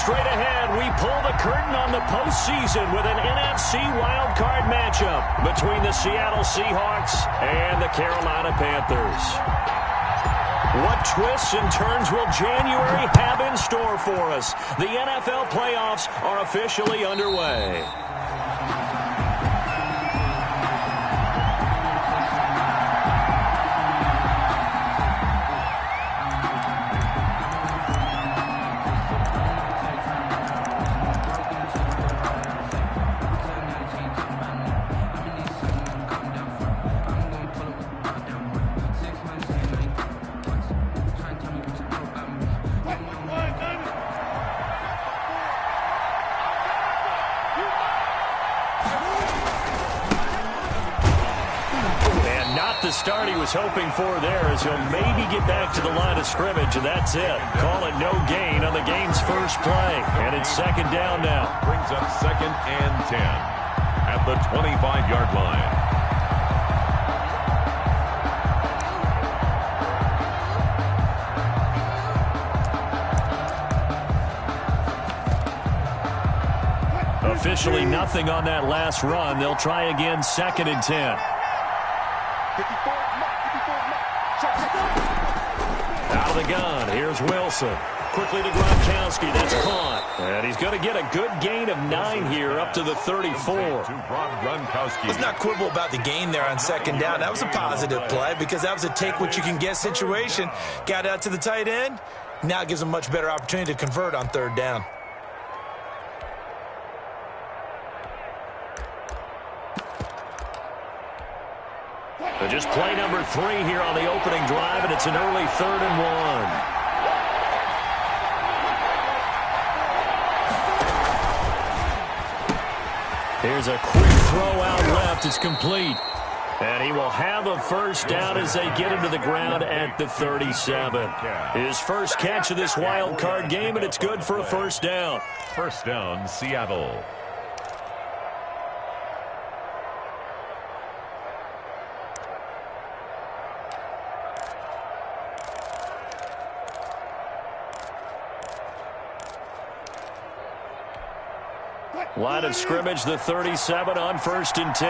straight ahead, we pull the curtain on the postseason with an NFC wildcard matchup between the Seattle Seahawks and the Carolina Panthers. What twists and turns will January have in store for us? The NFL playoffs are officially underway. The start he was hoping for there as he'll maybe get back to the line of scrimmage, and that's it. Call it no gain on the game's first play, and it's second down now. Brings up 2nd and 10 at the 25-yard line. Officially nothing on that last run. They'll try again, 2nd and 10. Out of the gun, here's Wilson. Quickly to Gronkowski, that's caught. And he's going to get a good gain of 9 here up to the 34. Let's not quibble about the gain there on 2nd down. That was a positive play because that was a take-what-you-can-get situation. Got out to the tight end. Now it gives him a much better opportunity to convert on 3rd down. Just play number 3 here on the opening drive, and it's an early 3rd and 1. Here's a quick throw out left. It's complete. And he will have a first down as they get him to the ground at the 37. His first catch of this wild card game, and it's good for a first down. First down, Seattle. Line of scrimmage, the 37 on 1st and 10.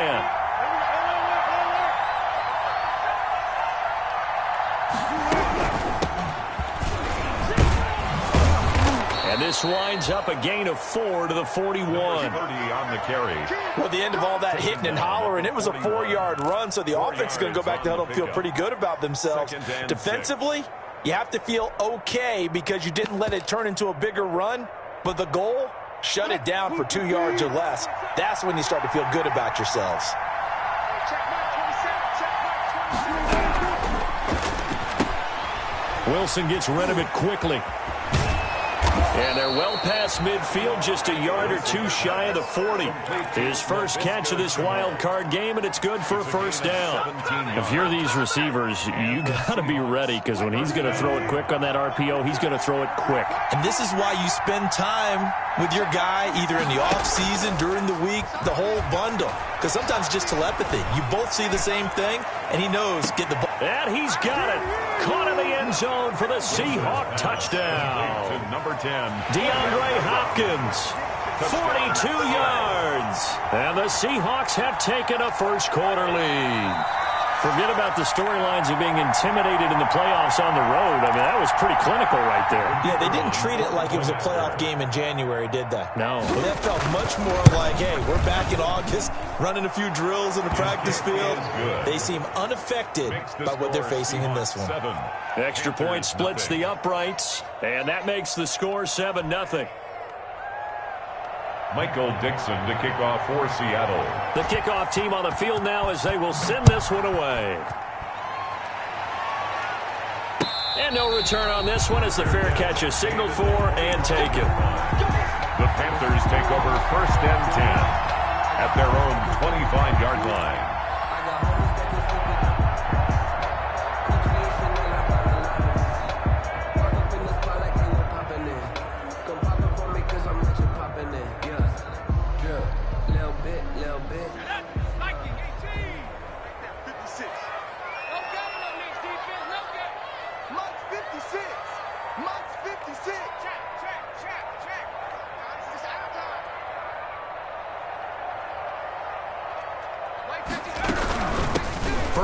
And this winds up a gain of 4 to the 41. On the carry. Well, at the end of all that hitting and hollering, it was a 4-yard run, so the offense is going to go back to huddle and feel pretty good about themselves. Defensively, you have to feel okay because you didn't let it turn into a bigger run, but the goal, shut it down for 2 yards or less. That's when you start to feel good about yourselves. Wilson gets rid of it quickly. And they're well past midfield, just a yard or 2 shy of the 40. His first catch of this wild card game, and it's good for a first down. If you're these receivers, you got to be ready, because when he's going to throw it quick on that RPO, he's going to throw it quick. And this is why you spend time with your guy either in the offseason, during the week, the whole bundle. Because sometimes just telepathy. You both see the same thing, and he knows get the ball. And he's got it. Caught in the end zone for the Seahawk touchdown. To number 10. DeAndre Hopkins, 42 yards. And the Seahawks have taken a first quarter lead. Forget about the storylines of being intimidated in the playoffs on the road. I mean, that was pretty clinical right there. Yeah, they didn't treat it like it was a playoff game in January, did they? No. That felt much more like, hey, we're back in August, running a few drills in the practice field. They seem unaffected by what they're facing in this one. Extra point splits the uprights, and that makes the score 7-0. Michael Dixon to kick off for Seattle. The kickoff team on the field now as they will send this one away. And no return on this one as the fair catch is signaled for and taken. The Panthers take over 1st and 10 at their own 25-yard line.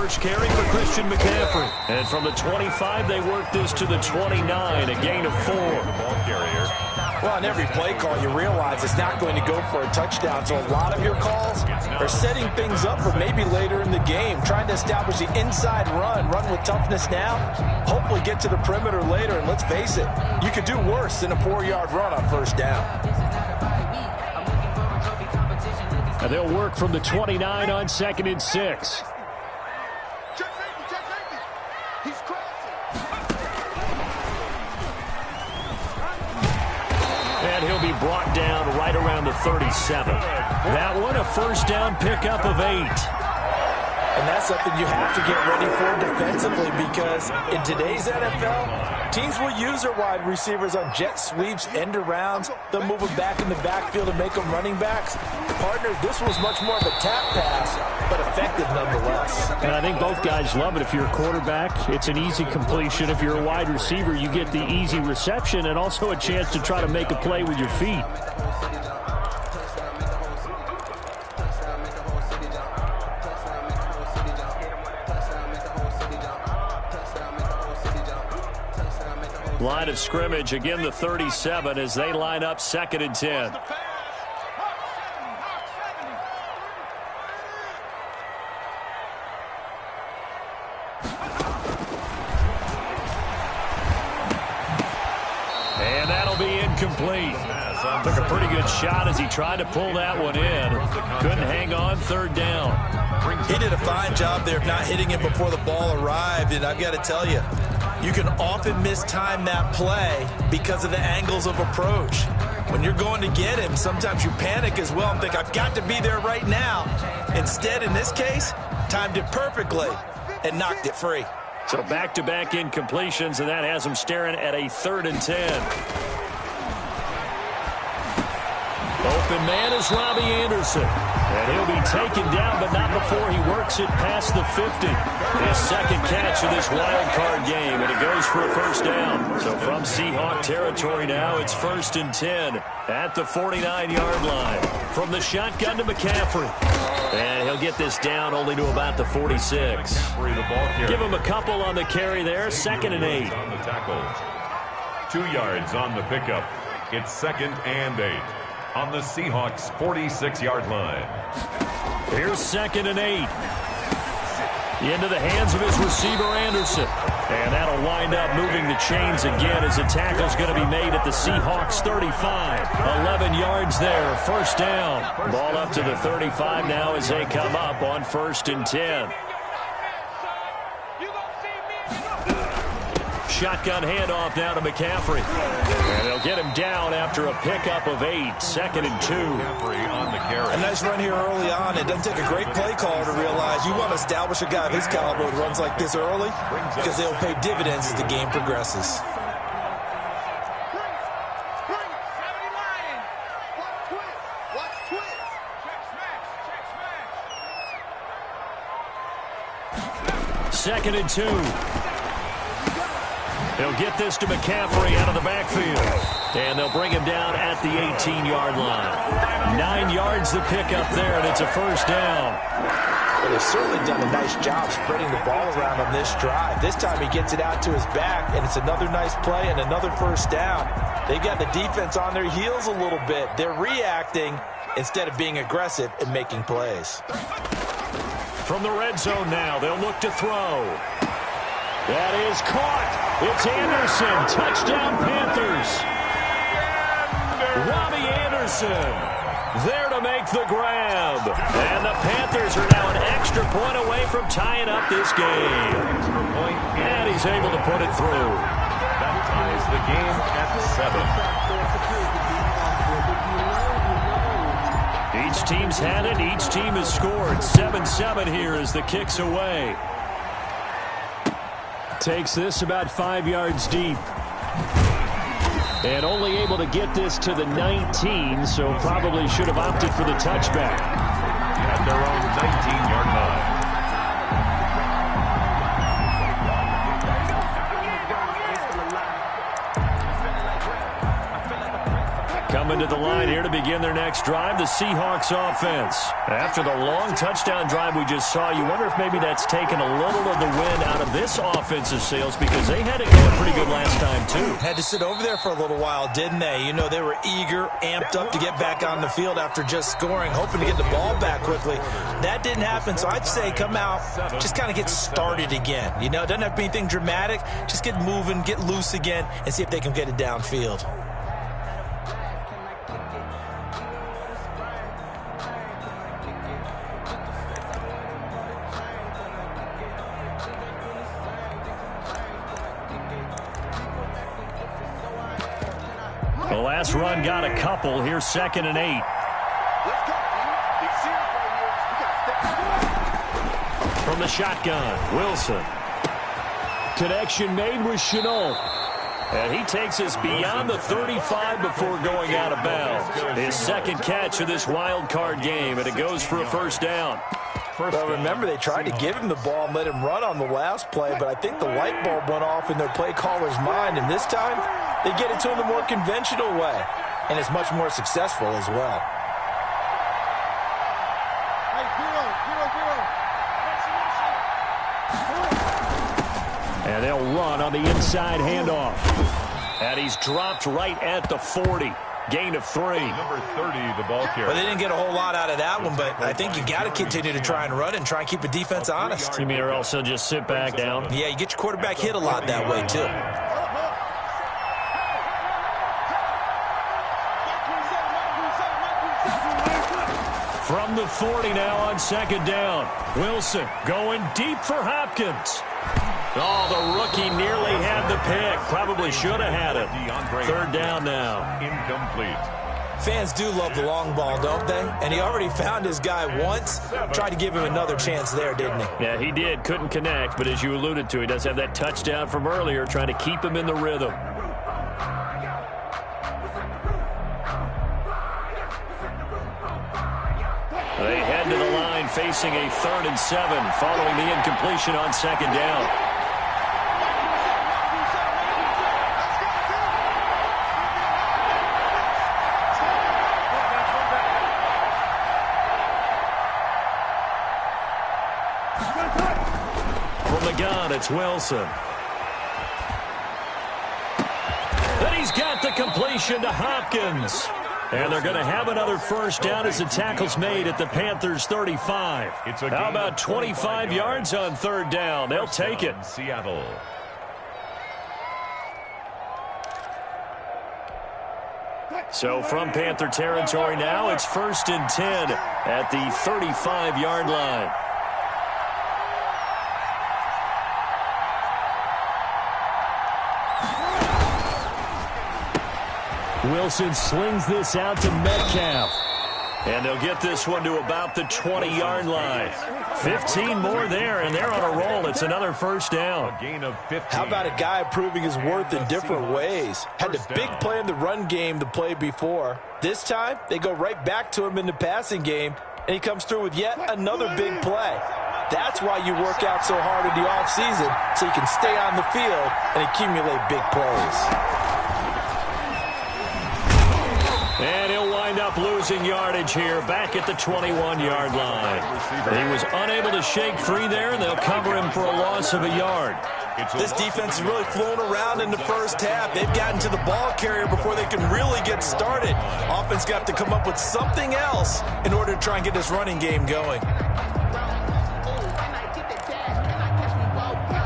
first carry for Christian McCaffrey. And from the 25, they work this to the 29, a gain of 4. Ball carrier. Well, on every play call, you realize it's not going to go for a touchdown. So a lot of your calls are setting things up for maybe later in the game, trying to establish the inside run with toughness now, hopefully get to the perimeter later. And let's face it, you could do worse than a 4-yard run on first down. And they'll work from the 29 on 2nd and 6. And he'll be brought down right around the 37. That one, a first down pickup of 8. And that's something you have to get ready for defensively, because in today's NFL, teams will use their wide receivers on jet sweeps, end arounds. They'll move them back in the backfield and make them running backs. Partner, this was much more of a tap pass, but effective nonetheless. And I think both guys love it. If you're a quarterback, it's an easy completion. If you're a wide receiver, you get the easy reception and also a chance to try to make a play with your feet. Line of scrimmage, again the 37 as they line up 2nd and 10. And that'll be incomplete. Took a pretty good shot as he tried to pull that one in. Couldn't hang on, 3rd down. He did a fine job there of not hitting it before the ball arrived, and I've got to tell you, you can often mistime that play because of the angles of approach. When you're going to get him, sometimes you panic as well and think, I've got to be there right now. Instead, in this case, timed it perfectly and knocked it free. So back-to-back incompletions, and that has him staring at a 3rd and 10. Open man is Robbie Anderson. And he'll be taken down, but not before he works it past the 50. His second catch of this wild card game, and it goes for a first down. So from Seahawk territory now, it's 1st and 10 at the 49-yard line. From the shotgun to McCaffrey. And he'll get this down only to about the 46. Give him a couple on the carry there, 2nd and 8. On the tackle. 2 yards on the pickup. It's 2nd and 8. On the Seahawks' 46-yard line. Here's 2nd and 8. Into the hands of his receiver, Anderson. And that'll wind up moving the chains again as the tackle's going to be made at the Seahawks' 35. 11 yards there, first down. Ball up to the 35 now as they come up on 1st and 10. Shotgun handoff now to McCaffrey. And they'll get him down after a pickup of 8. 2nd and 2. On the carry. A nice run here early on. It doesn't take a great play caller to realize you want to establish a guy of his caliber who runs like this early, because they'll pay dividends as the game progresses. Second and 2. They'll get this to McCaffrey out of the backfield. And they'll bring him down at the 18-yard line. 9 yards to pick up there, and it's a first down. Well, they've certainly done a nice job spreading the ball around on this drive. This time he gets it out to his back, and it's another nice play and another first down. They've got the defense on their heels a little bit. They're reacting instead of being aggressive and making plays. From the red zone now, they'll look to throw. That is caught. It's Anderson. Touchdown, Panthers. Robbie Anderson there to make the grab. And the Panthers are now an extra point away from tying up this game. And he's able to put it through. That ties the game at 7. Each team's had it. Each team has scored. 7-7 here as the kick's away. Takes this about 5 yards deep. And only able to get this to the 19, so probably should have opted for the touchback. At their own 19-yard line. Coming to the line here to begin their next drive, the Seahawks offense. After the long touchdown drive we just saw, you wonder if maybe that's taken a little of the wind out of this offensive sails because they had it going pretty good last time, too. Had to sit over there for a little while, didn't they? You know, they were eager, amped up to get back on the field after just scoring, hoping to get the ball back quickly. That didn't happen, so I'd say come out, just kind of get started again. You know, it doesn't have to be anything dramatic. Just get moving, get loose again, and see if they can get it downfield. The last run got a couple. Here's 2nd and 8. From the shotgun, Wilson. Connection made with Chenault. And he takes us beyond the 35 before going out of bounds. His second catch of this wild card game, and it goes for a first down. Well, remember, they tried to give him the ball and let him run on the last play, but I think the light bulb went off in their play caller's mind, and this time they get it to him the more conventional way, and it's much more successful as well. And they'll run on the inside handoff. And he's dropped right at the 40. Gain of 3. Number 30, the ball carrier. Well, they didn't get a whole lot out of that one, but I think you got to continue to try and run and try and keep the defense honest. You mean or else just sit back down? Yeah, you get your quarterback hit a lot that way, too. From the 40 now on 2nd down. Wilson going deep for Hopkins. Oh, the rookie nearly had the pick. Probably should have had it. 3rd down now. Incomplete. Fans do love the long ball, don't they? And he already found his guy once. Tried to give him another chance there, didn't he? Yeah, he did. Couldn't connect, but as you alluded to, he does have that touchdown from earlier, trying to keep him in the rhythm. They head to the line facing a 3rd and 7 following the incompletion on 2nd down. From the gun, it's Wilson. And he's got the completion to Hopkins. And they're going to have another first down as the tackle's made at the Panthers' 35. How about 25 yards on 3rd down? They'll take it. Seattle. So from Panther territory now, it's 1st and 10 at the 35-yard line. Wilson slings this out to Metcalf. And they'll get this one to about the 20-yard line. 15 more there, and they're on a roll. It's another first down. A gain of 15. How about a guy proving his worth in different ways? Had the big play in the run game to play before. This time, they go right back to him in the passing game, and he comes through with yet another big play. That's why you work out so hard in the offseason, so you can stay on the field and accumulate big plays. And he'll wind up losing yardage here back at the 21-yard line. He was unable to shake free there, and they'll cover him for a loss of a yard. This defense has really flown around in the first half. They've gotten to the ball carrier before they can really get started. Offense got to come up with something else in order to try and get this running game going.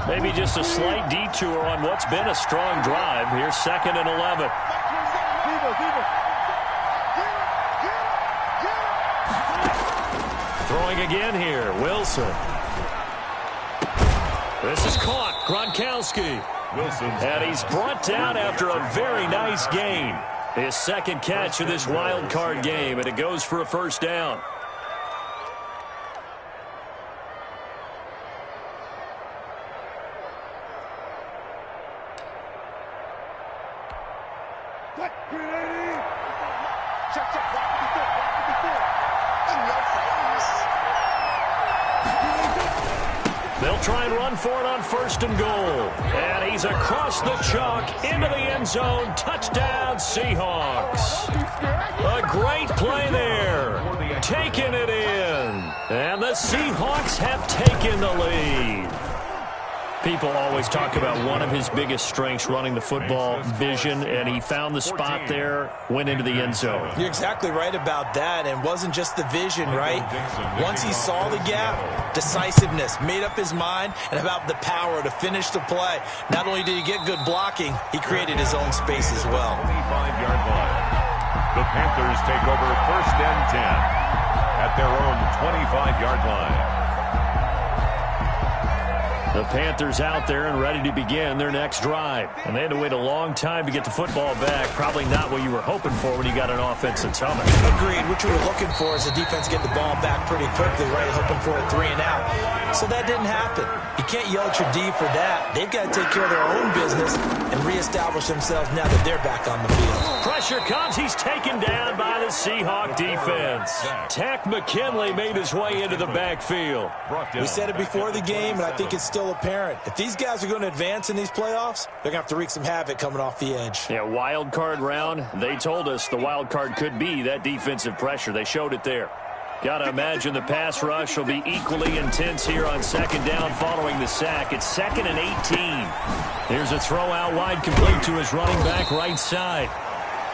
Maybe just a slight detour on what's been a strong drive. Here's 2nd and 11. Throwing again here, Wilson. This is caught, Gronkowski. And he's brought down after a very nice gain. His second catch of this wild card game, and it goes for a first down. They'll They'll try and run for it on 1st and goal. And he's across the chalk into the end zone. Touchdown, Seahawks. A great play there. Taking it in. And the Seahawks have taken the lead. People always talk about one of his biggest strengths, running the football, vision, and he found the spot there, went into the end zone. You're exactly right about that, and wasn't just the vision, right? Once he saw the gap, decisiveness, made up his mind, and about the power to finish the play. Not only did he get good blocking, he created his own space as well. 25-yard line. The Panthers take over 1st and 10 at their own 25-yard line. The Panthers out there and ready to begin their next drive. And they had to wait a long time to get the football back. Probably not what you were hoping for when you got an offense that's humming. Agreed. What you were looking for is the defense get the ball back pretty quickly, right? Hoping for a 3 and out. So that didn't happen. You can't yell at your D for that. They've got to take care of their own business and reestablish themselves now that they're back on the field. Pressure comes. He's taken down by the Seahawk defense. Tack McKinley made his way into the backfield. We said it before the game, and I think it's still apparent. If these guys are going to advance in these playoffs, they're going to have to wreak some havoc coming off the edge. Yeah, wild card round. They told us the wild card could be that defensive pressure. They showed it there. Got to imagine the pass rush will be equally intense here on 2nd down following the sack. It's 2nd and 18. Here's a throw out wide complete to his running back right side.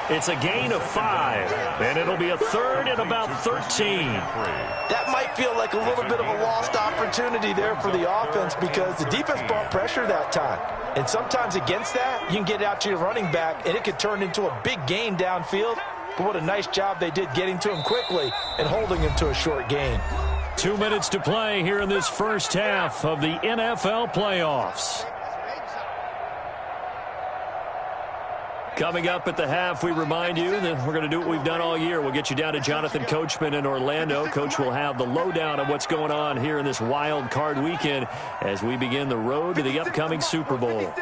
It's a gain of 5, and it'll be a 3rd and about 13. That might feel like a little bit of a lost opportunity there for the offense because the defense brought pressure that time. And sometimes against that, you can get out to your running back, and it could turn into a big gain downfield. But what a nice job they did getting to him quickly and holding him to a short gain. 2 minutes to play here in this first half of the NFL playoffs. Coming up at the half, we remind you that we're going to do what we've done all year. We'll get you down to Jonathan Coachman in Orlando. Coach will have the lowdown of what's going on here in this wild card weekend as we begin the road to the upcoming Super Bowl.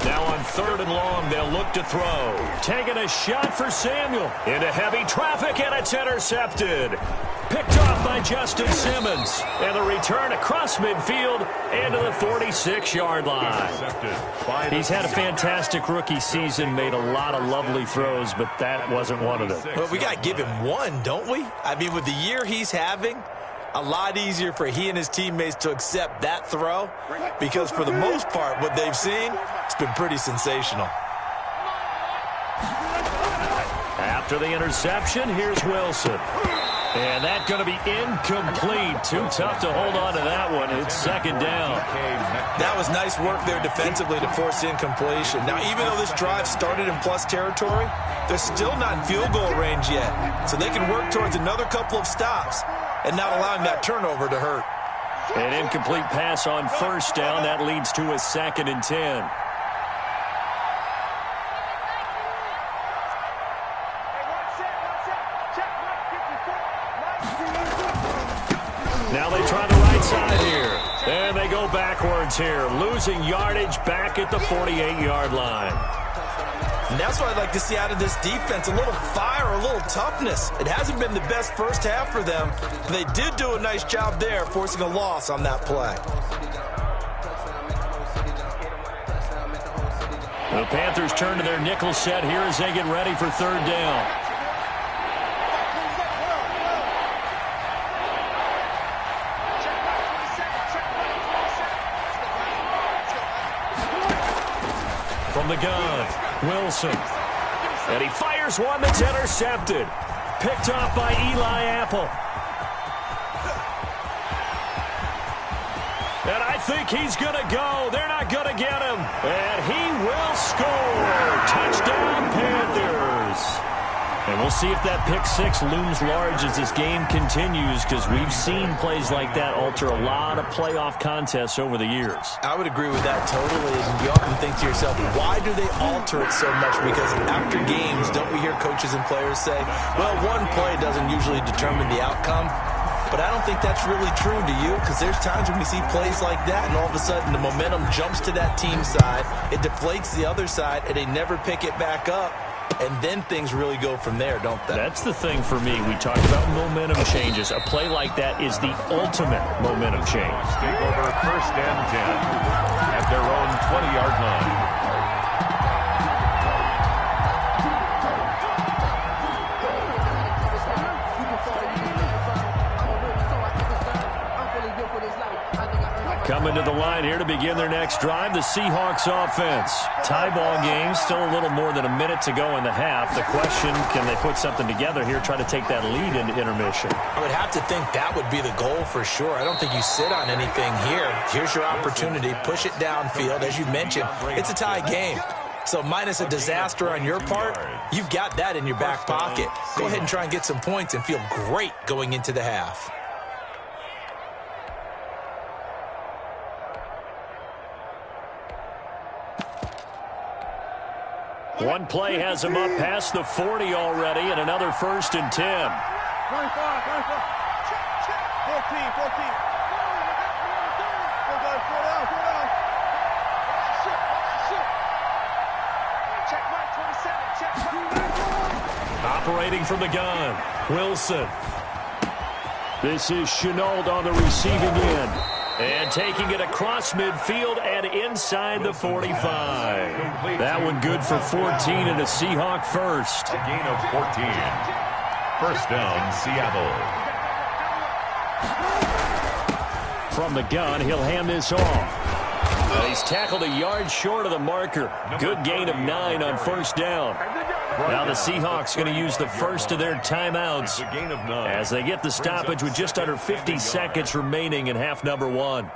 Now on 3rd and long, they'll look to throw. Taking a shot for Samuel. Into heavy traffic, and it's intercepted. Picked off by Justin Simmons. And the return across midfield into the 46-yard line. He's had a fantastic rookie season, made a lot of lovely throws, but that wasn't one of them. Well, we got to give him one, don't we? I mean, with the year he's having, a lot easier for he and his teammates to accept that throw because for the most part, what they've seen, it's been pretty sensational. After the interception, here's Wilson. And that's going to be incomplete. Too tough to hold on to that one. It's 2nd down. That was nice work there defensively to force incompletion. Now, even though this drive started in plus territory, they're still not in field goal range yet. So they can work towards another couple of stops and not allowing that turnover to hurt. An incomplete pass on 1st down. That leads to a 2nd and 10. Now they try the right side here. And they go backwards here. Losing yardage back at the 48-yard line. And that's what I'd like to see out of this defense. A little fire, a little toughness. It hasn't been the best first half for them, but they did do a nice job there, forcing a loss on that play. The Panthers turn to their nickel set here as they get ready for 3rd down. From the gun, Wilson. And he fires one that's intercepted. Picked off by Eli Apple. And I think he's going to go. They're not going to get him. And he will score. Touchdown, Panthers. And we'll see if that pick 6 looms large as this game continues, because we've seen plays like that alter a lot of playoff contests over the years. I would agree with that totally. And you often think to yourself, why do they alter it so much? Because after games, don't we hear coaches and players say, well, one play doesn't usually determine the outcome. But I don't think that's really true to you, because there's times when we see plays like that, and all of a sudden the momentum jumps to that team side, it deflates the other side, and they never pick it back up. and then things really go from there, don't they? That's the thing for me. We talked about momentum changes. A play like that is the ultimate momentum change. Take over 1st and 10 at their own 20-yard line. Coming to the line here to begin their next drive, the Seahawks offense. Tie ball game, still a little more than a minute to go in the half. The question, can they put something together here, try to take that lead into intermission? I would have to think that would be the goal for sure. I don't think you sit on anything here. Here's your opportunity. Push it downfield. As you mentioned, it's a tie game. So minus a disaster on your part, you've got that in your back pocket. Go ahead and try and get some points and feel great going into the half. One play has him up past the 40 already, and another 1st and 10. 25, 14. Operating from the gun, Wilson. This is Chenault on the receiving end. And taking it across midfield and inside the 45. That one good for 14 and a Seahawk first. A gain of 14. 1st down, Seattle. From the gun, he'll hand this off. He's tackled a yard short of the marker. Good gain of 9 on 1st down. Now the Seahawks going to use the first of their timeouts as they get the stoppage with just under 50 seconds remaining in half number 1.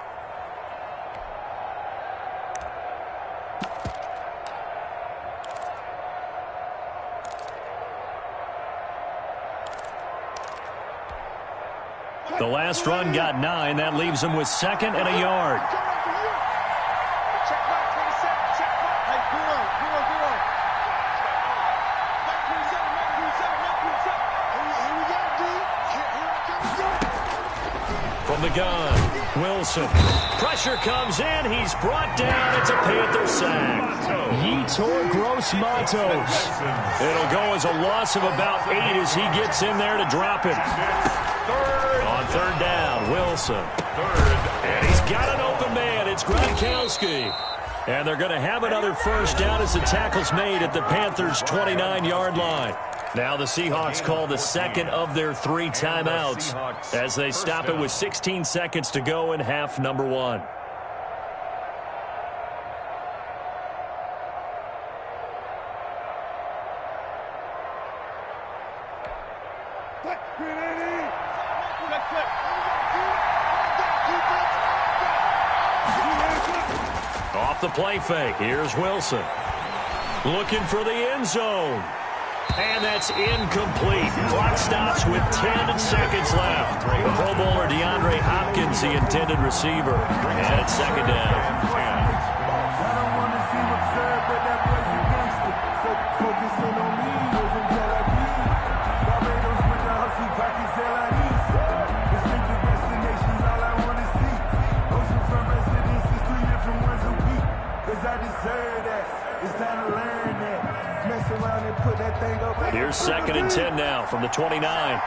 The last run got 9. That leaves him with 2nd and a yard. From the gun, Wilson. Pressure comes in. He's brought down. It's a Panther sack. Yetur Gross-Matos. It'll go as a loss of about 8 as he gets in there to drop him. On 3rd down, Wilson. And he's got an open man. It's Gronkowski. And they're going to have another 1st down as the tackle's made at the Panthers' 29-yard line. Now the Seahawks call the 2nd of their 3 timeouts as they stop it with 16 seconds to go in half number 1. Off the play fake, here's Wilson. Looking for the end zone. And that's incomplete. Clock stops with 10 seconds left. The Pro Bowler DeAndre Hopkins, the intended receiver. And it's 2nd down. Here's 2nd and 10 now from the 29.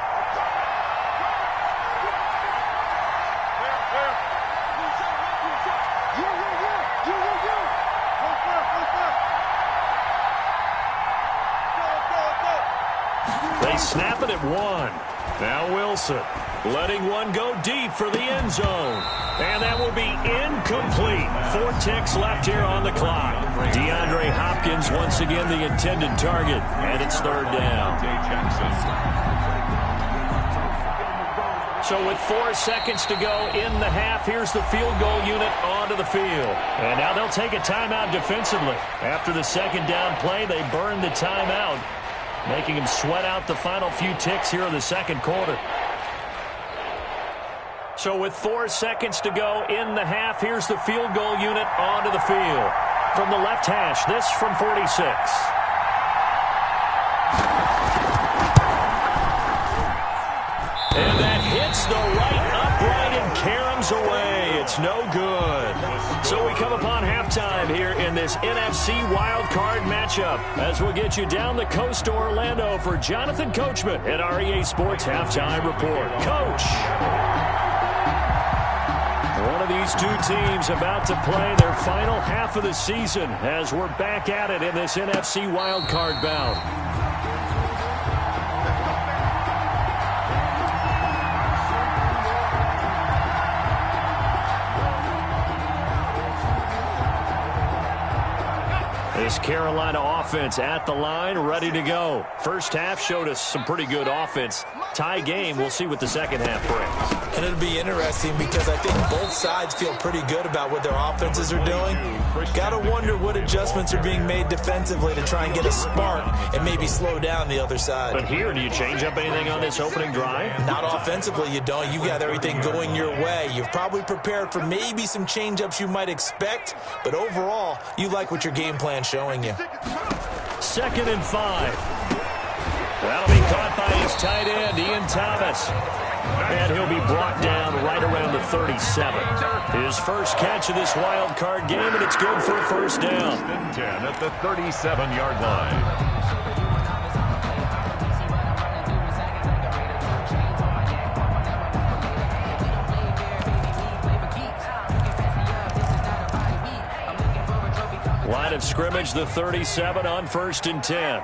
They snap it at 1. Now Wilson letting one go deep for the end zone. And that will be incomplete. 4 ticks left here on the clock. DeAndre Hopkins once again the intended target. And it's 3rd down. So with 4 seconds to go in the half, here's the field goal unit onto the field. And now they'll take a timeout defensively. After the 2nd down play, they burn the timeout, making them sweat out the final few ticks here in the 2nd quarter. So with 4 seconds to go in the half, here's the field goal unit onto the field. From the left hash, this from 46. And that hits the right upright and caroms away. It's no good. So we come upon halftime here in this NFC wildcard matchup as we'll get you down the coast to Orlando for Jonathan Coachman at our EA Sports Halftime Report. Coach! One of these two teams about to play their final half of the season as we're back at it in this NFC wildcard bout. This Carolina offense at the line, ready to go. First half showed us some pretty good offense. Tie game, we'll see what the second half brings. And it'll be interesting because I think both sides feel pretty good about what their offenses are doing. Got to wonder what adjustments are being made defensively to try and get a spark and maybe slow down the other side. But here, do you change up anything on this opening drive? Not offensively, you don't. You got everything going your way. You've probably prepared for maybe some change-ups you might expect, but overall, you like what your game plan showing you. 2nd and 5. That'll be caught by his tight end, Ian Thomas. And he'll be brought down right around the 37. His first catch of this wild card game, and it's good for a first down. 10 at the 37-yard line. Line of scrimmage, the 37 on 1st and 10.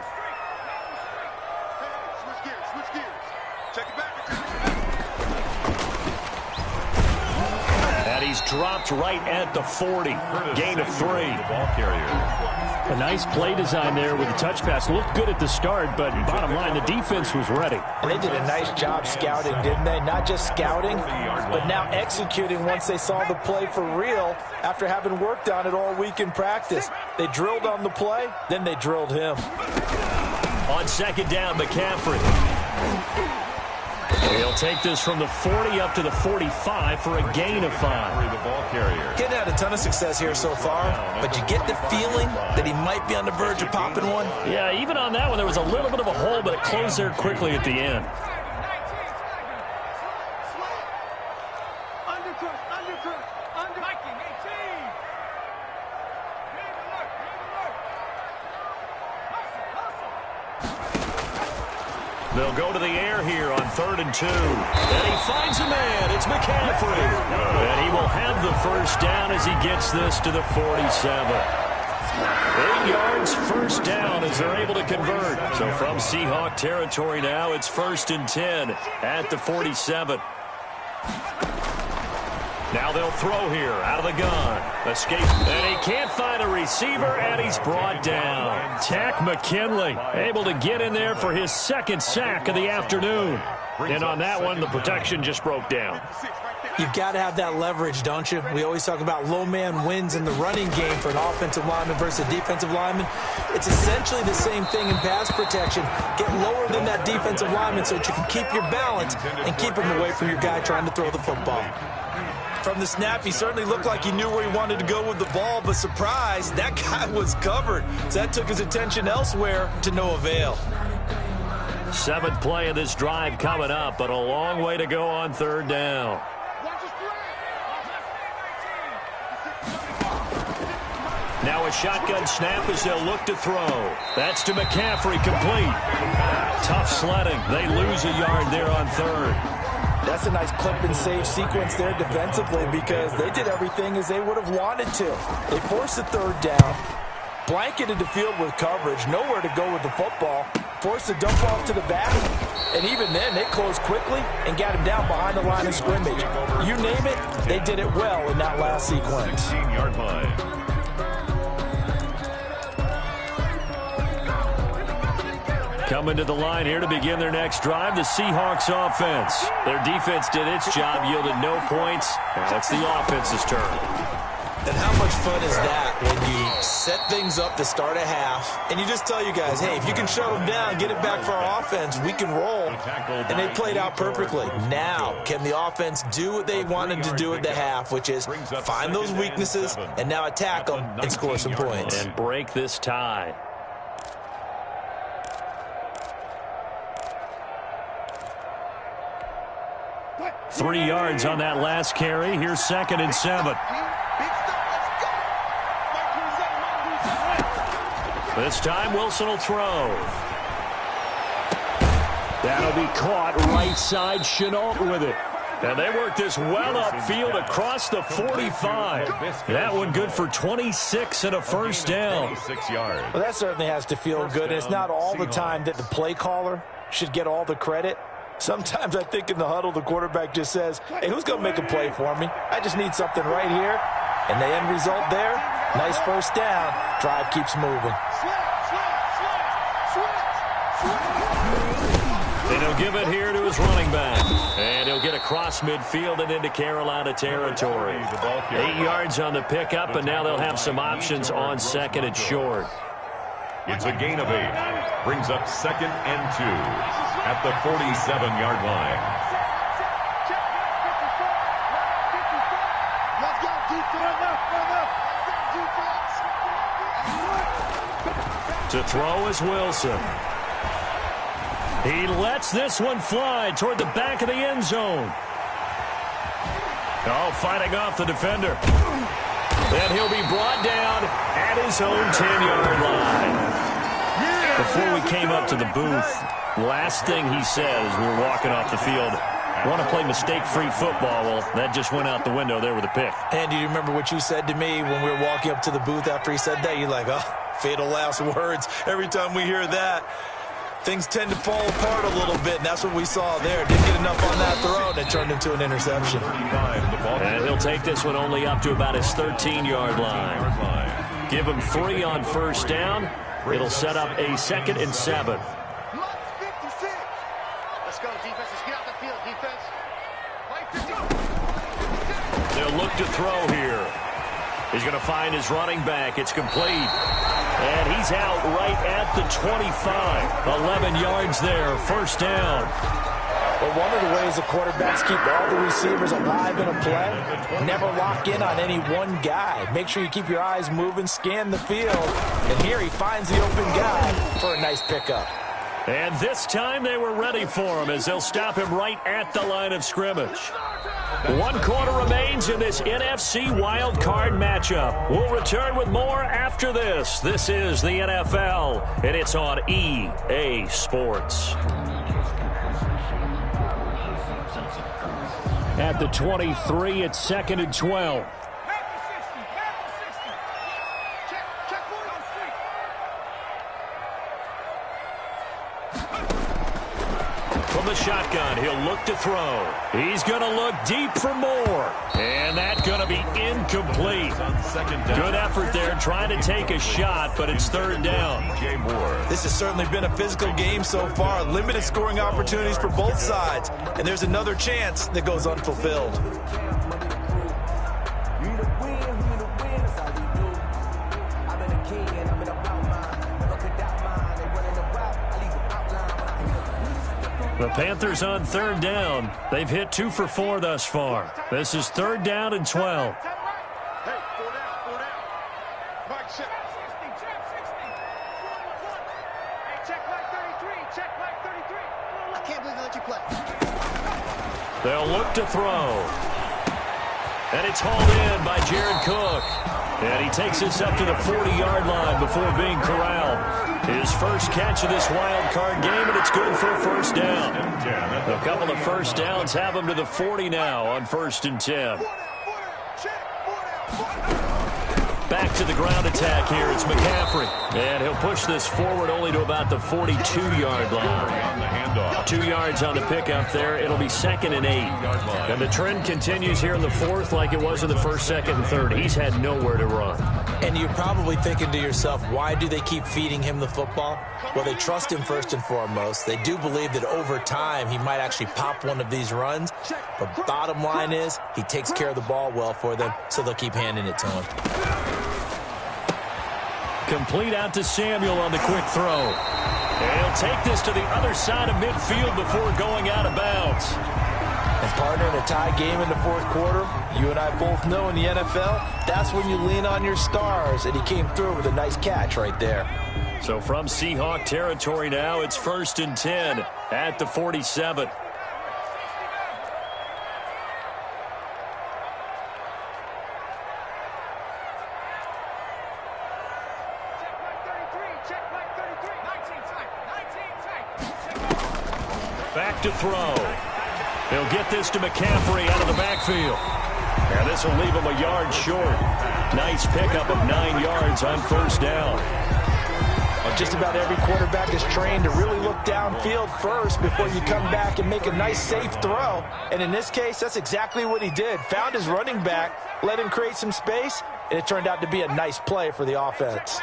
And he's dropped right at the 40. Gain of 3. Ball carrier. A nice play design there with the touch pass. Looked good at the start, but bottom line, the defense was ready. And they did a nice job scouting, didn't they? Not just scouting, but now executing once they saw the play for real after having worked on it all week in practice. They drilled on the play, then they drilled him. On 2nd down, McCaffrey. He'll take this from the 40 up to the 45 for a gain of 5. The ball carrier. Getting had a ton of success here so far, but you get the feeling that he might be on the verge of popping one. Yeah, even on that one, there was a little bit of a hole, but it closed there quickly at the end. They'll go to the air here on 3rd and 2. And he finds a man. It's McCaffrey. And he will have the first down as he gets this to the 47. 8 yards, first down as they're able to convert. So from Seahawk territory now, it's 1st and 10 at the 47. Now they'll throw here out of the gun. Escape. And he can't find a receiver, and he's brought down. Tack McKinley able to get in there for his 2nd sack of the afternoon. And on that one, the protection just broke down. You've got to have that leverage, don't you? We always talk about low man wins in the running game for an offensive lineman versus a defensive lineman. It's essentially the same thing in pass protection. Get lower than that defensive lineman so that you can keep your balance and keep him away from your guy trying to throw the football. From the snap, he certainly looked like he knew where he wanted to go with the ball, but surprise, that guy was covered. So that took his attention elsewhere to no avail. 7th play of this drive coming up, but a long way to go on 3rd down. Now a shotgun snap as they'll look to throw. That's to McCaffrey, complete. Tough sledding. They lose a yard there on 3rd. That's a nice clip and save sequence there defensively because they did everything as they would have wanted to. They forced the 3rd down, blanketed the field with coverage, nowhere to go with the football, forced the dump off to the back, and even then they closed quickly and got him down behind the line of scrimmage. You name it, they did it well in that last sequence. 16-yard line. Coming to the line here to begin their next drive, the Seahawks offense. Their defense did its job, yielded no points. Now it's the offense's turn. And how much fun is that when you set things up to start a half, and you just tell you guys, hey, if you can shut them down, get it back for our offense, we can roll. And they played out perfectly. Now, can the offense do what they wanted to do at the half, which is find those weaknesses and now attack them and score some points. And break this tie. "3 yards on that last carry. Here's 2nd and 7. This time Wilson will throw. That'll be caught right side. Chenault with it. And they work this well upfield across the 45. That one good for 26 and a first down. Well, that certainly has to feel good. It's not all the time that the play caller should get all the credit. Sometimes I think in the huddle, the quarterback just says, hey, who's going to make a play for me? I just need something right here. And the end result there, nice first down. Drive keeps moving. And he'll give it here to his running back. And he'll get across midfield and into Carolina territory. 8 yards on the pickup, and now they'll have some options on second and short. It's a gain of 8. Brings up 2nd and 2 at the 47-yard line. To throw is Wilson. He lets this one fly toward the back of the end zone. Oh, fighting off the defender. Then he'll be brought down at his own 10-yard line. Before we came up to the booth, last thing he says, we were walking off the field, want to play mistake-free football. Well, that just went out the window there with a pick. And do you remember what you said to me when we were walking up to the booth after he said that? You're like, oh, fatal last words. Every time we hear that, things tend to fall apart a little bit, and that's what we saw there. Didn't get enough on that throw, and it turned into an interception. And he'll take this one only up to about his 13-yard line. Give him 3 on first down. It'll set up a 2nd and 7. Let's go, defense. Let's get out the field, defense. They'll look to throw here. He's going to find his running back. It's complete. And he's out right at the 25. 11 yards there. First down. Well, one of the ways the quarterbacks keep all the receivers alive in a play, never lock in on any one guy. Make sure you keep your eyes moving, scan the field. And here he finds the open guy for a nice pickup. And this time they were ready for him as they'll stop him right at the line of scrimmage. 1 quarter remains in this NFC wild card matchup. We'll return with more after this. This is the NFL, and it's on EA Sports. At the 23, it's 2nd and 12. From the shotgun, he'll look to throw. He's going to look deep for more. And that's going to be incomplete. Good effort there trying to take a shot, but it's 3rd down. This has certainly been a physical game so far. Limited scoring opportunities for both sides. And there's another chance that goes unfulfilled. The Panthers on 3rd down. They've hit 2 for 4 thus far. This is 3rd down and 12. Hey, 4 down. Mark, check. Hey, check like 33. Check like 33. I can't believe they let you play. They'll look to throw. And it's hauled in by Jared Cook. And he takes this up to the 40-yard line before being corralled. His first catch of this wild card game, and it's good for a first down. A couple of first downs have him to the 40 now on 1st and 10. Back to the ground attack here. It's McCaffrey. And he'll push this forward only to about the 42-yard line. 2 yards on the pickup there. It'll be 2nd and 8. And the trend continues here in the 4th like it was in the 1st, 2nd, and 3rd. He's had nowhere to run. And you're probably thinking to yourself, why do they keep feeding him the football? Well, they trust him first and foremost. They do believe that over time he might actually pop one of these runs. But bottom line is he takes care of the ball well for them, so they'll keep handing it to him. Complete out to Samuel on the quick throw. And he'll take this to the other side of midfield before going out of bounds. And partner, in a tie game in the 4th quarter, you and I both know in the NFL, that's when you lean on your stars. And he came through with a nice catch right there. So from Seahawk territory now, it's 1st and 10 at the 47. Back to throw. He'll get this to McCaffrey out of the backfield. And this will leave him a yard short. Nice pickup of 9 yards on first down. Well, just about every quarterback is trained to really look downfield first before you come back and make a nice, safe throw. And in this case, that's exactly what he did. Found his running back, let him create some space, and it turned out to be a nice play for the offense.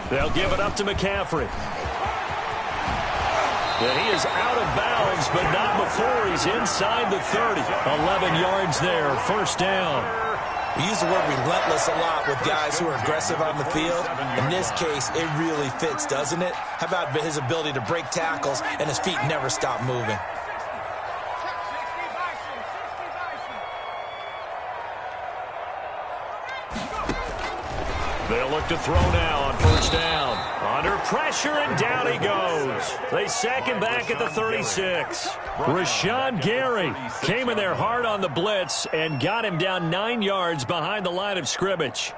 They'll give it up to McCaffrey. And he is out of bounds, but not before he's inside the 30. 11 yards there, first down. We use the word relentless a lot with guys who are aggressive on the field. In this case, it really fits, doesn't it? How about his ability to break tackles and his feet never stop moving? They'll look to throw now on first down. Under pressure, and down he goes. They sack him back at the 36. Rashawn Gary came in there hard on the blitz and got him down 9 yards behind the line of scrimmage.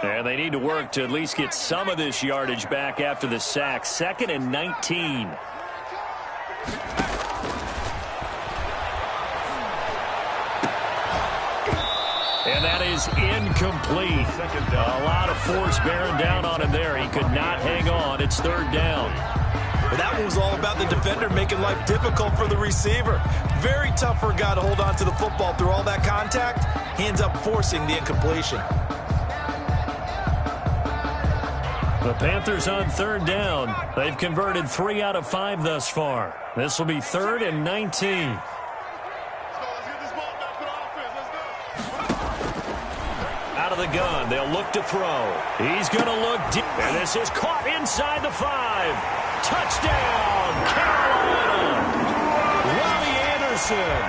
And they need to work to at least get some of this yardage back after the sack. 2nd and 19. And that is incomplete. A lot of force bearing down on him there. He could not hang on. It's 3rd down. But that one was all about the defender making life difficult for the receiver. Very tough for a guy to hold on to the football through all that contact. He ends up forcing the incompletion. The Panthers on 3rd down. They've converted 3 out of 5 thus far. This will be 3rd and 19. Out of the gun, they'll look to throw. He's going to look deep, and this is caught inside the 5. Touchdown, Carolina. Robbie Anderson,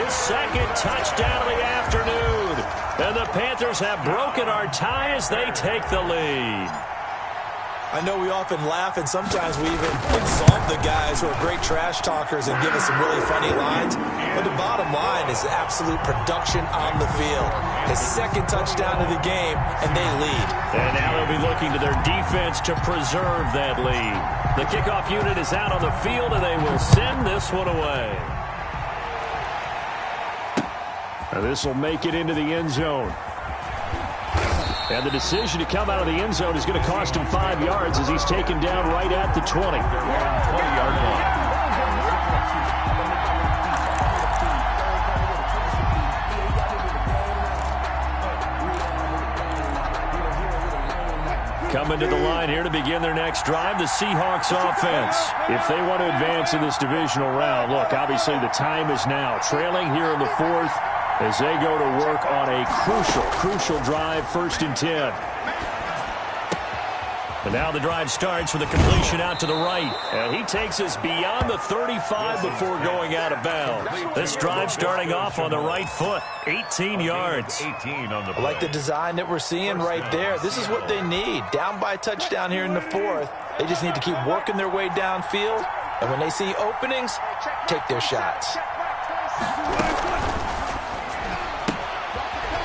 his 2nd touchdown of the afternoon. And the Panthers have broken our tie as they take the lead. I know we often laugh, and sometimes we even insult the guys who are great trash talkers and give us some really funny lines. But the bottom line is absolute production on the field. His 2nd touchdown of the game, and they lead. And now they'll be looking to their defense to preserve that lead. The kickoff unit is out on the field, and they will send this one away. Now this will make it into the end zone. And the decision to come out of the end zone is going to cost him 5 yards as he's taken down right at the 20. 20-yard line. Coming to the line here to begin their next drive, the Seahawks offense. If they want to advance in this divisional round, look, obviously the time is now. Trailing here in the 4th as they go to work on a crucial drive, 1st and 10. And now the drive starts with a completion out to the right. And he takes us beyond the 35 before going out of bounds. This drive starting off on the right foot, 18 yards. 18 on the play. I like the design that we're seeing right there. This is what they need. Down by a touchdown here in the 4th. They just need to keep working their way downfield. And when they see openings, take their shots.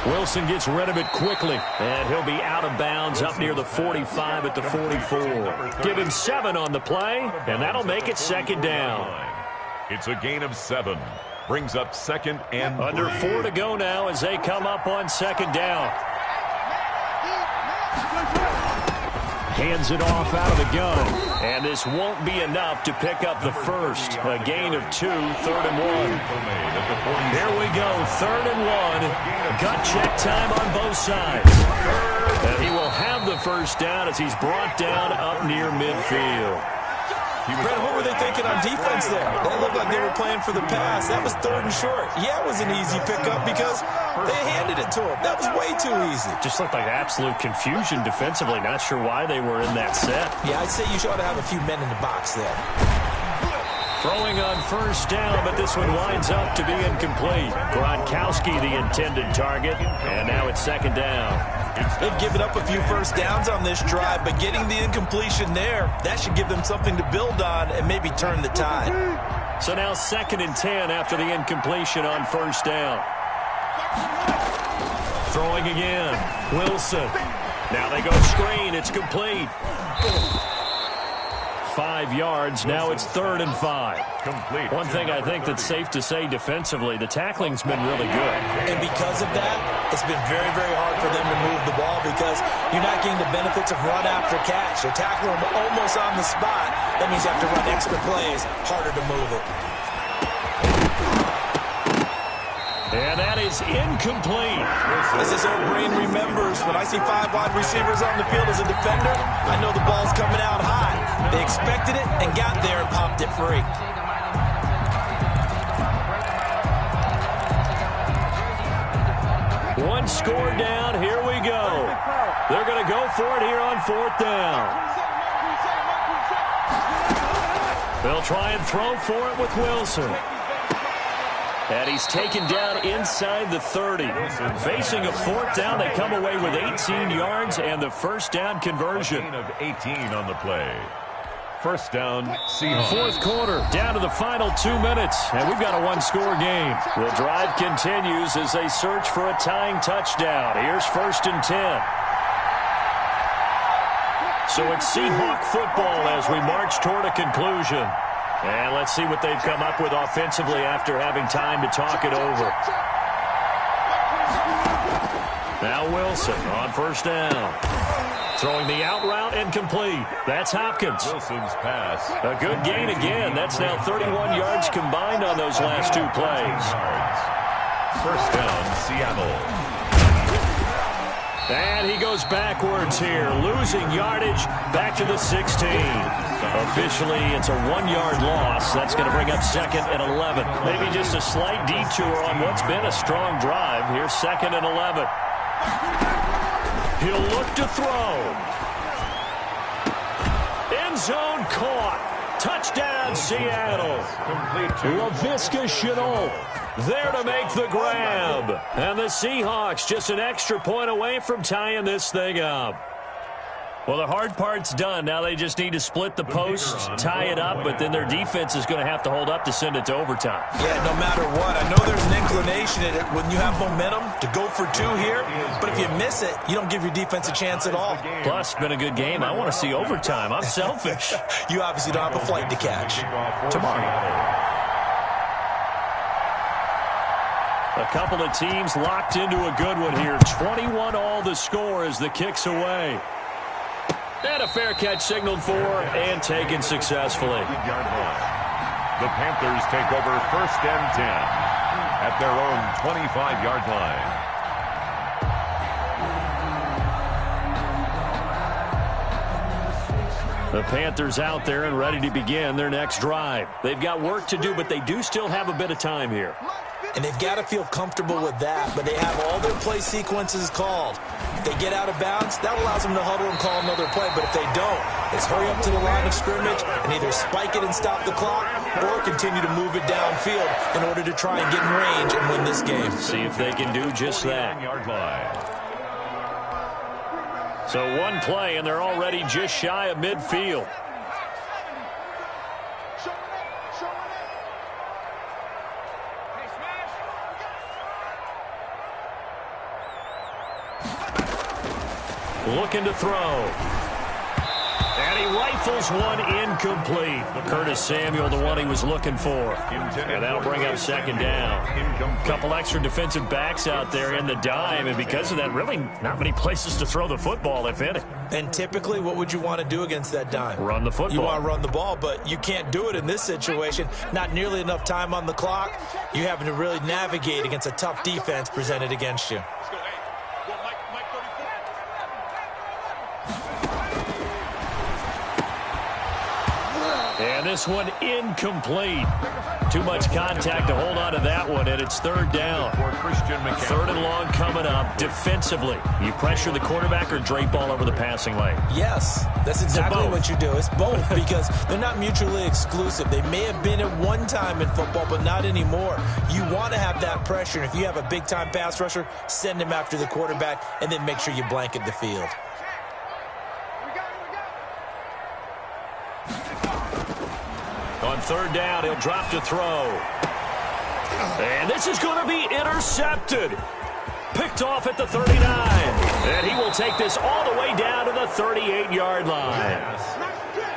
Wilson gets rid of it quickly, and he'll be out of bounds up near the 45 at the 44. Give him 7 on the play, and that'll make it 2nd down. It's a gain of 7. Brings up 2nd and 3. Under 4 to go now as they come up on 2nd down. Hands it off out of the gun, and this won't be enough to pick up the 1st. A gain of 2, 3rd and 1. Here we go, 3rd and 1. Gut check time on both sides. And he will have the 1st down as he's brought down up near midfield. Brett, what were they thinking on defense there? That looked like they were playing for the pass. That was 3rd and short. Yeah, it was an easy pickup because they handed it to him. That was way too easy. Just looked like absolute confusion defensively. Not sure why they were in that set. Yeah, I'd say you ought to have a few men in the box there. Throwing on 1st down, but this one winds up to be incomplete. Gronkowski the intended target, and now it's 2nd down. They've given up a few 1st downs on this drive, but getting the incompletion there, that should give them something to build on and maybe turn the tide. So now 2nd and 10 after the incompletion on 1st down. Throwing again. Wilson Now they go screen. It's complete. 5 yards. Now it's 3rd and 5. Complete. One thing I think that's safe to say defensively, the tackling's been really good. And because of that, it's been very, very hard for them to move the ball because you're not getting the benefits of run after catch. You're tackling them almost on the spot. That means you have to run extra plays, harder to move it. And that is incomplete. As this old brain remembers, when I see 5 wide receivers on the field as a defender, I know the ball's coming out high. They expected it and got there and popped it free. One score down. Here we go. They're going to go for it here on 4th down. They'll try and throw for it with Wilson. And he's taken down inside the 30. Facing a 4th down, they come away with 18 yards and the 1st down conversion. Of 18 on the play. 1st down, Seahawks. 4th quarter, down to the final 2 minutes, and we've got a 1-score game. The drive continues as they search for a tying touchdown. Here's 1st and 10. So it's Seahawk football as we march toward a conclusion. And let's see what they've come up with offensively after having time to talk it over. Now Wilson on 1st down. Throwing the out route and complete. That's Hopkins. Wilson's pass. A good gain again. That's now 31 yards combined on those last 2 plays. 1st down, Seattle. And he goes backwards here, losing yardage back to the 16. Officially, it's a 1-yard loss. That's going to bring up 2nd and 11. Maybe just a slight detour on what's been a strong drive. Here's 2nd and 11. He'll look to throw. End zone caught. Touchdown, Seattle. Laviska Shenault there to make the grab. And the Seahawks just an extra point away from tying this thing up. Well, the hard part's done. Now they just need to split the posts, tie it up, but then their defense is going to have to hold up to send it to overtime. Yeah, no matter what. I know there's an inclination in it when you have momentum to go for 2 here, but if you miss it, you don't give your defense a chance at all. Plus, it's been a good game. I want to see overtime. I'm selfish. You obviously don't have a flight to catch. Tomorrow. A couple of teams locked into a good one here. 21 all the score as the kick's away. And a fair catch signaled for and taken successfully. The Panthers take over 1st and 10 at their own 25-yard line. The Panthers out there and ready to begin their next drive. They've got work to do, but they do still have a bit of time here. And they've got to feel comfortable with that, but they have all their play sequences called. If they get out of bounds, that allows them to huddle and call another play. But if they don't, it's hurry up to the line of scrimmage and either spike it and stop the clock or continue to move it downfield in order to try and get in range and win this game. See if they can do just that. So 1 play, and they're already just shy of midfield. Looking to throw. And he rifles one incomplete. Curtis Samuel, the one he was looking for. And that'll bring up 2nd down. A couple extra defensive backs out there in the dime, and because of that, really not many places to throw the football, if any. And typically, what would you want to do against that dime? Run the football. You want to run the ball, but you can't do it in this situation. Not nearly enough time on the clock. You're having to really navigate against a tough defense presented against you. And this one incomplete. Too much contact to hold on to that one, and it's 3rd down. 3rd and long coming up. Defensively, you pressure the quarterback or drape all over the passing lane? Yes, that's exactly what you do. It's both because they're not mutually exclusive. They may have been at one time in football, but not anymore. You want to have that pressure. And if you have a big-time pass rusher, send him after the quarterback, and then make sure you blanket the field. On 3rd down, he'll drop to throw. And this is going to be intercepted. Picked off at the 39. And he will take this all the way down to the 38-yard line.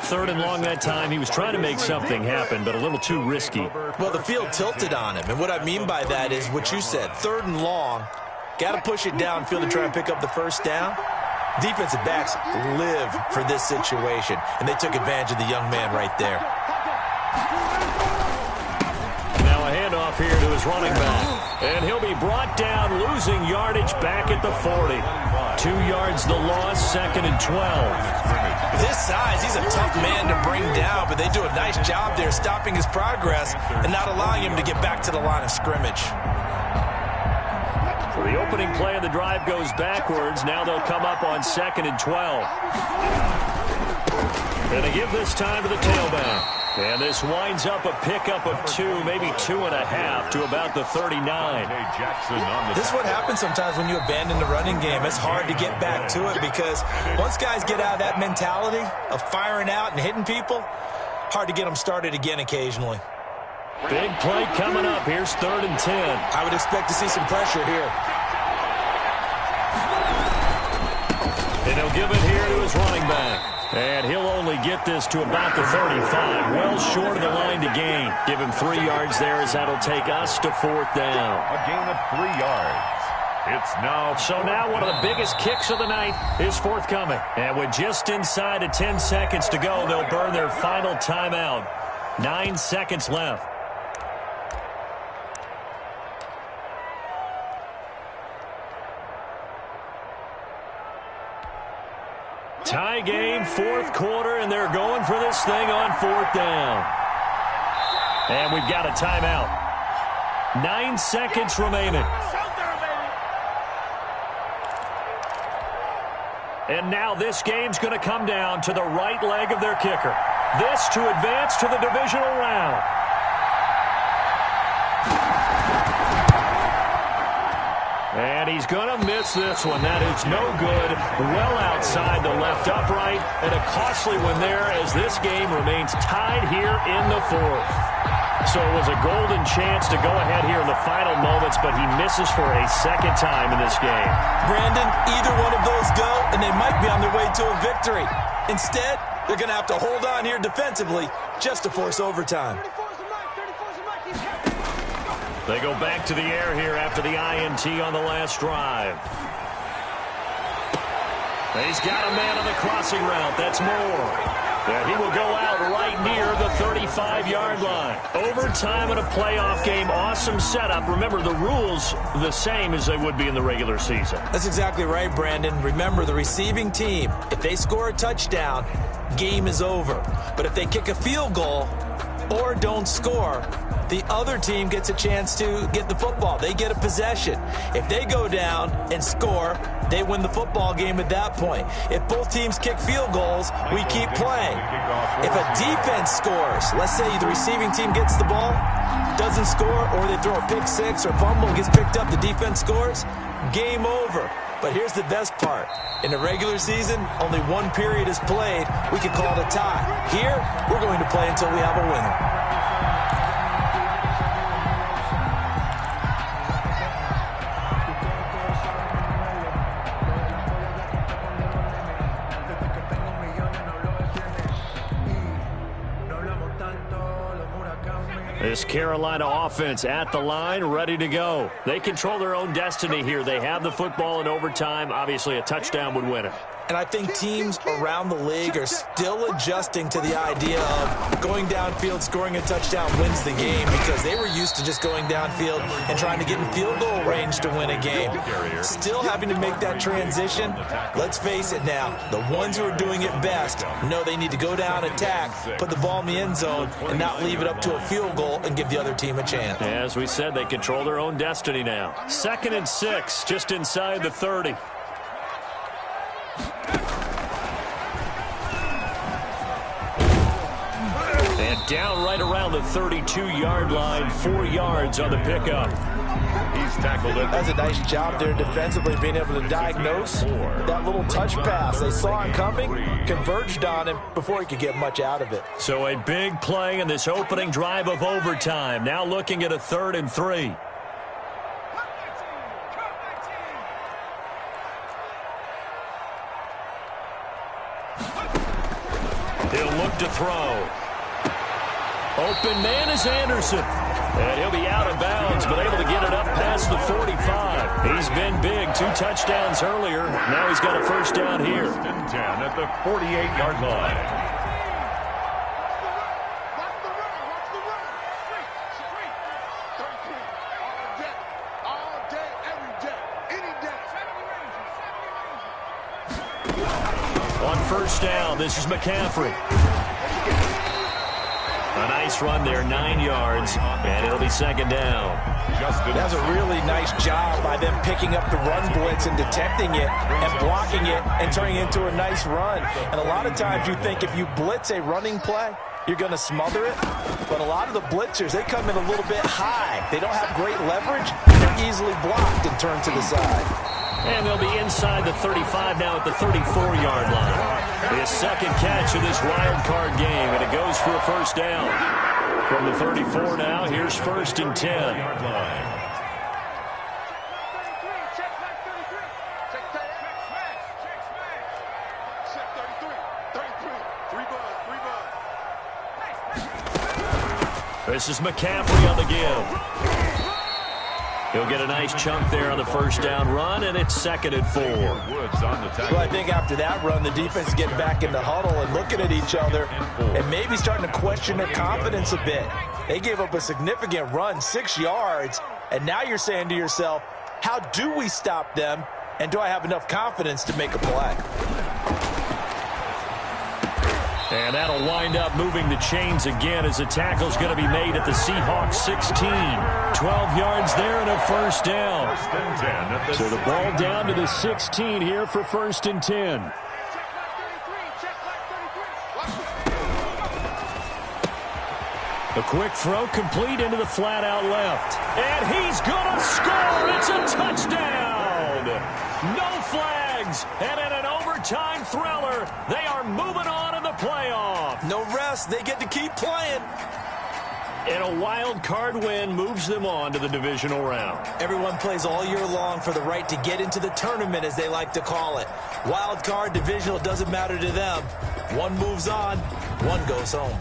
Third and long that time. He was trying to make something happen, but a little too risky. Well, the field tilted on him, and what I mean by that is what you said. Third and long, got to push it downfield to try and pick up the first down. Defensive backs live for this situation, and they took advantage of the young man right there. Now a handoff here to his running back, and he'll be brought down, losing yardage back at the 40. 2 yards the loss, second and 12. This size, he's a tough man to bring down, but they do a nice job there stopping his progress and not allowing him to get back to the line of scrimmage. So the opening play of the drive goes backwards. Now they'll come up on second and 12. And they give this time to the tailback. And this winds up a pickup of 2, maybe 2.5 to about the 39. This is what happens sometimes when you abandon the running game. It's hard to get back to it because once guys get out of that mentality of firing out and hitting people, hard to get them started again occasionally. Big play coming up. Here's third and 10. I would expect to see some pressure here. And he'll give it here to his running back. And he'll only get this to about the 35. Well short of the line to gain. Give him 3 yards there as that'll take us to fourth down. A gain of 3 yards. It's now. So now one of the biggest kicks of the night is forthcoming. And with just inside of 10 seconds to go, they'll burn their final timeout. 9 seconds left. Tie game, fourth quarter, and they're going for this thing on fourth down. And we've got a timeout. 9 seconds remaining. And now this game's going to come down to the right leg of their kicker. This to advance to the divisional round. And he's going to miss this one. That is no good. Well outside the left upright. And a costly one there as this game remains tied here in the fourth. So it was a golden chance to go ahead here in the final moments, but he misses for a second time in this game. Brandon, either one of those go, and they might be on their way to a victory. Instead, they're going to have to hold on here defensively just to force overtime. They go back to the air here after the INT on the last drive. He's got a man on the crossing route. That's Moore. And he will go out right near the 35-yard line. Overtime in a playoff game. Awesome setup. Remember, the rules the same as they would be in the regular season. That's exactly right, Brandon. Remember, the receiving team, if they score a touchdown, game is over. But if they kick a field goal or don't score, the other team gets a chance to get the football. They get a possession. If they go down and score, they win the football game at that point. If both teams kick field goals, we keep playing. If a defense scores, let's say the receiving team gets the ball, doesn't score, or they throw a pick six or fumble, gets picked up, the defense scores, game over. But here's the best part. In the regular season, only one period is played. We can call it a tie. Here, we're going to play until we have a winner. This Carolina offense at the line, ready to go. They control their own destiny here. They have the football in overtime. Obviously, a touchdown would win it. And I think teams around the league are still adjusting to the idea of going downfield, scoring a touchdown wins the game, because they were used to just going downfield and trying to get in field goal range to win a game. Still having to make that transition. Let's face it now, the ones who are doing it best know they need to go down, attack, put the ball in the end zone, and not leave it up to a field goal and give the other team a chance. As we said, they control their own destiny now. 2nd and 6, just inside the 30. And down right around the 32-yard line, 4 yards on the pickup. He's tackled it. That's a nice job there defensively, being able to diagnose that little touch pass. They saw him coming, converged on him before he could get much out of it. So a big play in this opening drive of overtime. Now looking at a 3rd and 3. He'll look to throw. Open man is Anderson. And he'll be out of bounds, but able to get it up past the 45. He's been big. 2 touchdowns earlier. Now he's got a first down here. 1st and 10 at the 48-yard line. On first down, this is McCaffrey. A nice run there, 9 yards, and it'll be 2nd down. That's a really nice job by them picking up the run blitz and detecting it and blocking it and turning it into a nice run. And a lot of times you think if you blitz a running play, you're going to smother it. But a lot of the blitzers, they come in a little bit high. They don't have great leverage. They're easily blocked and turned to the side. And they'll be inside the 35 now at the 34-yard line. His 2nd catch of this wild card game, and it goes for a first down. From the 34 now, here's 1st and 10. This is McCaffrey on the give. He'll get a nice chunk there on the first down run, and it's 2nd and 4. Well, I think after that run, the defense getting back in the huddle and looking at each other and maybe starting to question their confidence a bit. They gave up a significant run, 6 yards, and now you're saying to yourself, how do we stop them, and do I have enough confidence to make a play? And that'll wind up moving the chains again as the tackle's going to be made at the Seahawks 16. 12 yards there and a first down. So the ball down to the 16 here for 1st and 10. A quick throw complete into the flat out left. And he's going to score. It's a touchdown. No flags. And in an overtime thriller, they are moving on in the playoff. No rest. They get to keep playing. And a wild card win moves them on to the divisional round. Everyone plays all year long for the right to get into the tournament, as they like to call it. Wild card, divisional, doesn't matter to them. One moves on, one goes home.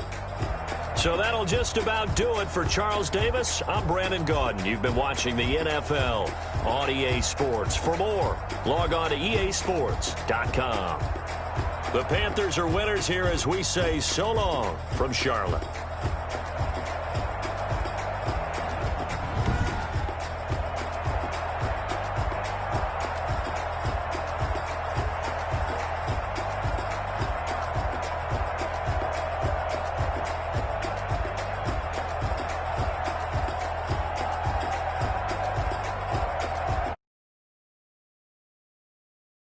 So that'll just about do it for Charles Davis. I'm Brandon Gaudin. You've been watching the NFL on EA Sports. For more, log on to easports.com. The Panthers are winners here as we say so long from Charlotte.